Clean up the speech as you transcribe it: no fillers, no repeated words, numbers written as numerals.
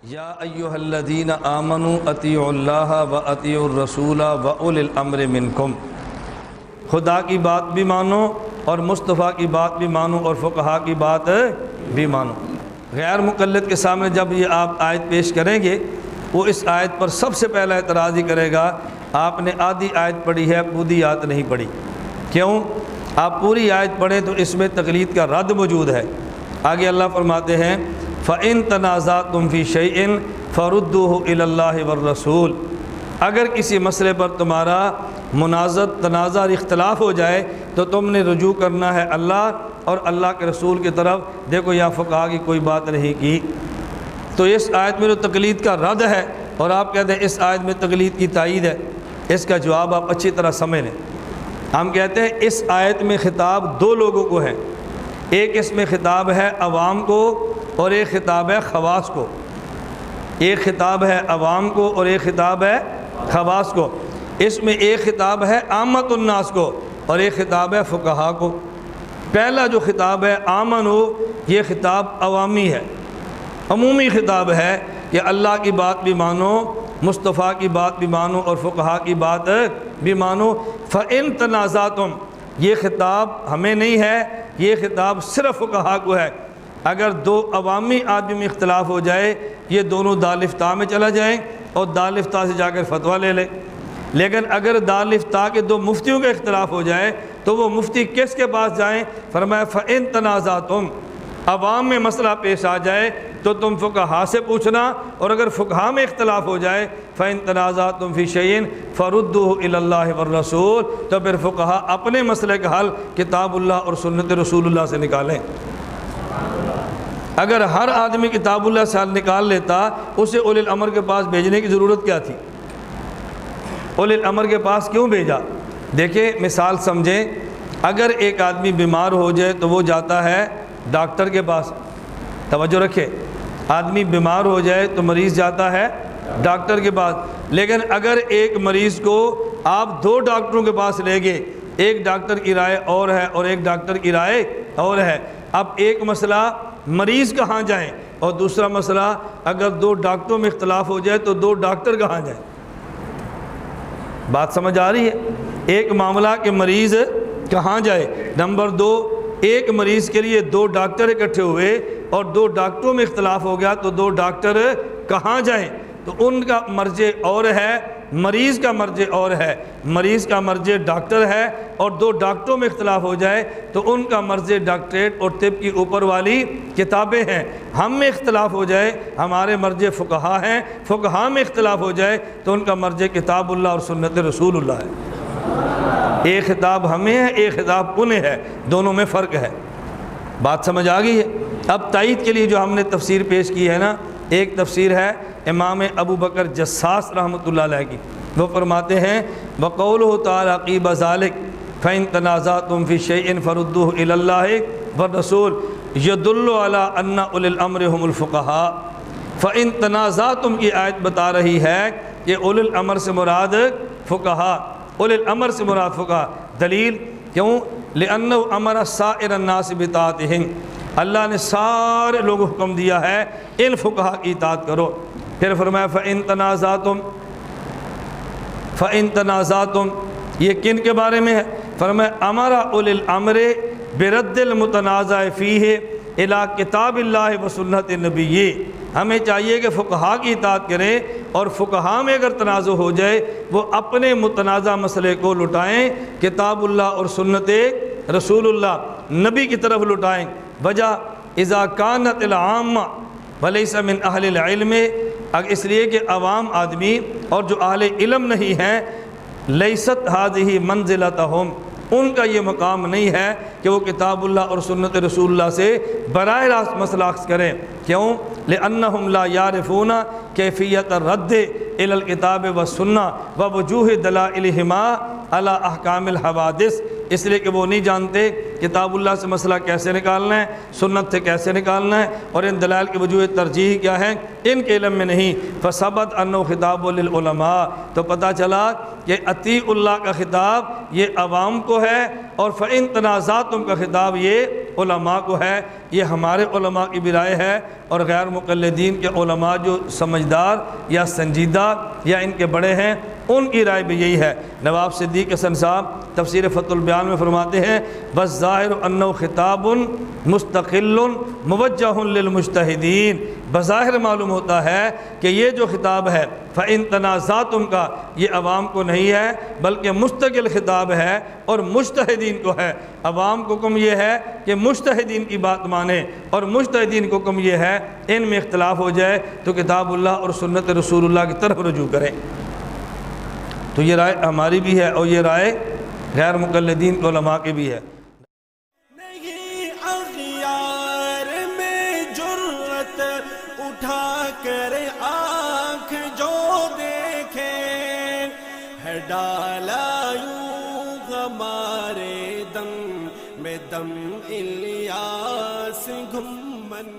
یا ایھا الذین آمنوا اطیعوا اللہ و اطیعوا الرسول و اولی الامر منکم، خدا کی بات بھی مانو اور مصطفیٰ کی بات بھی مانو اور فقہا کی بات بھی مانو۔ غیر مقلد کے سامنے جب یہ آپ آیت پیش کریں گے، وہ اس آیت پر سب سے پہلا اعتراض ہی کرے گا آپ نے آدھی آیت پڑھی ہے، پوری آیت نہیں پڑھی۔ کیوں؟ آپ پوری آیت پڑھیں تو اس میں تقلید کا رد موجود ہے۔ آگے اللہ فرماتے ہیں فَإِن تَنَازَعْتُمْ فِي شَيْءٍ فَرُدُّوهُ إِلَى اللَّهِ وَالرَّسُولِ، اگر کسی مسئلے پر تمہارا تنازع اور اختلاف ہو جائے تو تم نے رجوع کرنا ہے اللہ اور اللہ کے رسول کی طرف۔ دیکھو یہاں فقہا کی کوئی بات نہیں کی، تو اس آیت میں جو تقلید کا رد ہے اور آپ کہتے ہیں اس آیت میں تقلید کی تائید ہے، اس کا جواب آپ اچھی طرح سمجھ لیں۔ ہم کہتے ہیں اس آیت میں خطاب دو لوگوں کو ہے، ایک اس میں خطاب ہے عوام کو اور ایک خطاب ہے خواص کو۔ ایک خطاب ہے عوام کو اور ایک خطاب ہے خواص کو۔ اس میں ایک خطاب ہے عامت الناس کو اور ایک خطاب ہے فقہا کو۔ پہلا جو خطاب ہے آمنو، یہ خطاب عوامی ہے، عمومی خطاب ہے کہ اللہ کی بات بھی مانو، مصطفیٰ کی بات بھی مانو اور فقہا کی بات بھی مانو۔ فَإِن تَنَازَعْتُمْ، یہ خطاب ہمیں نہیں ہے، یہ خطاب صرف فقہا کو ہے۔ اگر دو عوامی آدمی میں اختلاف ہو جائے، یہ دونوں دارالفتاء میں چلا جائیں اور دارالفتاء سے جا کر فتویٰ لے لیں۔ لیکن اگر دارالفتاء کے دو مفتیوں کا اختلاف ہو جائے تو وہ مفتی کس کے پاس جائیں؟ فرمایا فَإِن تَنَازَعْتُمْ، عوام میں مسئلہ پیش آ جائے تو تم فقہا سے پوچھنا، اور اگر فقہا میں اختلاف ہو جائے فَإِن تَنَازَعْتُمْ فِي شَيْءٍ فَرُدُّوهُ إِلَى اللَّهِ وَالرَّسُولِ، تو پھر فقہا اپنے مسئلے کا حل کتاب اللہ اور سنت رسول اللہ سے نکالیں۔ اگر ہر آدمی کتاب اللہ سے حل نکال لیتا، اسے اولی الامر کے پاس بھیجنے کی ضرورت کیا تھی؟ اولی الامر کے پاس کیوں بھیجا؟ دیکھیں مثال سمجھیں، اگر ایک آدمی بیمار ہو جائے تو وہ جاتا ہے ڈاکٹر کے پاس۔ توجہ رکھے، آدمی بیمار ہو جائے تو مریض جاتا ہے ڈاکٹر کے پاس۔ لیکن اگر ایک مریض کو آپ دو ڈاکٹروں کے پاس لے گئے، ایک ڈاکٹر کی رائے اور ہے اور ایک ڈاکٹر کی رائے اور ہے، اب ایک مسئلہ مریض کہاں جائیں اور دوسرا مسئلہ اگر دو ڈاکٹروں میں اختلاف ہو جائے تو دو ڈاکٹر کہاں جائیں؟ بات سمجھ آ رہی ہے؟ ایک معاملہ کہ مریض کہاں جائے، نمبر دو ایک مریض کے لیے دو ڈاکٹر اکٹھے ہوئے اور دو ڈاکٹروں میں اختلاف ہو گیا تو دو ڈاکٹر کہاں جائیں؟ تو ان کا مرجع اور ہے، مریض کا مرجع اور ہے۔ مریض کا مرجع ڈاکٹر ہے اور دو ڈاکٹروں میں اختلاف ہو جائے تو ان کا مرجع ڈاکٹریٹ اور طب کی اوپر والی کتابیں ہیں۔ ہم میں اختلاف ہو جائے ہمارے مرجع فقہا ہیں، فقہا میں اختلاف ہو جائے تو ان کا مرجع کتاب اللہ اور سنت رسول اللہ ہے۔ ایک خطاب ہمیں ہے، ایک خطاب انہیں ہے، دونوں میں فرق ہے۔ بات سمجھ آ گئی ہے؟ اب تائید کے لیے جو ہم نے تفسیر پیش کی ہے نا، ایک تفسیر ہے امام ابو بکر جساس رحمۃ اللہ علیہ کی، وہ فرماتے ہیں وَقَوْلُهُ تَعَالَىٰ عَقِیبَ ذَلِكَ فَإِن تَنَازَعْتُمْ فِي شَيْءٍ فَرُدُّوهُ إِلَى اللَّهِ وَالرَّسُولِ يَدُلُّ عَلَىٰ أَنَّ أُولِي الْأَمْرِ هُمُ الْفُقَهَاءُ۔ فَإِن تَنَازَعْتُمْ کی آیت بتا رہی ہے کہ اولی الامر سے مراد فقہا، اولی الامر سے مراد فقہا۔ دلیل کیوں؟ لِأَنَّهُ أَمَرَ سَائِرَ النَّاسِ بِطَاعَتِهِمْ، اللہ نے سارے لوگوں کو حکم دیا ہے ان فقہا کی اطاعت کرو۔ پھر فرمایا فَإِن تَنَازَعْتُمْ، یہ کن کے بارے میں ہے؟ فرمایا امر اولی الامر برد المتنازع فیہ الی کتاب اللہ و سنت النبی، ہمیں چاہیے کہ فقہا کی اطاعت کریں اور فقہا میں اگر تنازع ہو جائے وہ اپنے متنازع مسئلے کو لٹائیں کتاب اللہ اور سنت رسول اللہ نبی کی طرف لٹائیں۔ وجہ اذا کانت العامہ ولیس من اہل العلم، اس لیے کہ عوام آدمی اور جو اہل علم نہیں ہیں، لیست ہذہ منزلتہم، ان کا یہ مقام نہیں ہے کہ وہ کتاب اللہ اور سنت رسول اللہ سے براہ راست مسئلہ اخذ کریں۔ کیوں؟ لأنہم لا یعرفون کیفیت الرد الی الکتاب والسنہ ووجوہ دلائلہما علی احکام الحوادث، اس لیے کہ وہ نہیں جانتے کتاب اللہ سے مسئلہ کیسے نکالنا ہے، سنت سے کیسے نکالنا ہے، اور ان دلائل کی وجوہ ترجیح کیا ہے ان کے علم میں نہیں۔ فثبت انہ خطاب للعلماء، تو پتہ چلا کہ اطیع اللہ کا خطاب یہ عوام کو ہے اور فإن تنازعتم کا خطاب یہ علماء کو ہے۔ یہ ہمارے علماء کی بھی رائے ہے، اور غیر مقلدین کے علماء جو سمجھدار یا سنجیدہ یا ان کے بڑے ہیں ان کی رائے بھی یہی ہے۔ نواب صدیق حسن صاحب تفسیر فتح البیان میں فرماتے ہیں بظاہر انہ خطاب مستقل موجہ للمجتہدین، بظاہر معلوم ہوتا ہے کہ یہ جو خطاب ہے فَإِن تنازعتم کا یہ عوام کو نہیں ہے بلکہ مستقل خطاب ہے اور مجتہدین کو ہے۔ عوام کو حکم یہ ہے کہ مجتہدین کی بات مانیں، اور مجتہدین کو حکم یہ ہے ان میں اختلاف ہو جائے تو کتاب اللہ اور سنت رسول اللہ کی طرف رجوع کریں۔ تو یہ رائے ہماری بھی ہے اور یہ رائے غیر مقلدین علماء کی بھی ہے۔ نہیں اغیار میں جرأت اٹھا کر آنکھ جو دیکھے، ہے ڈالا یوں ہمارے دم میں دم الیاس گھمن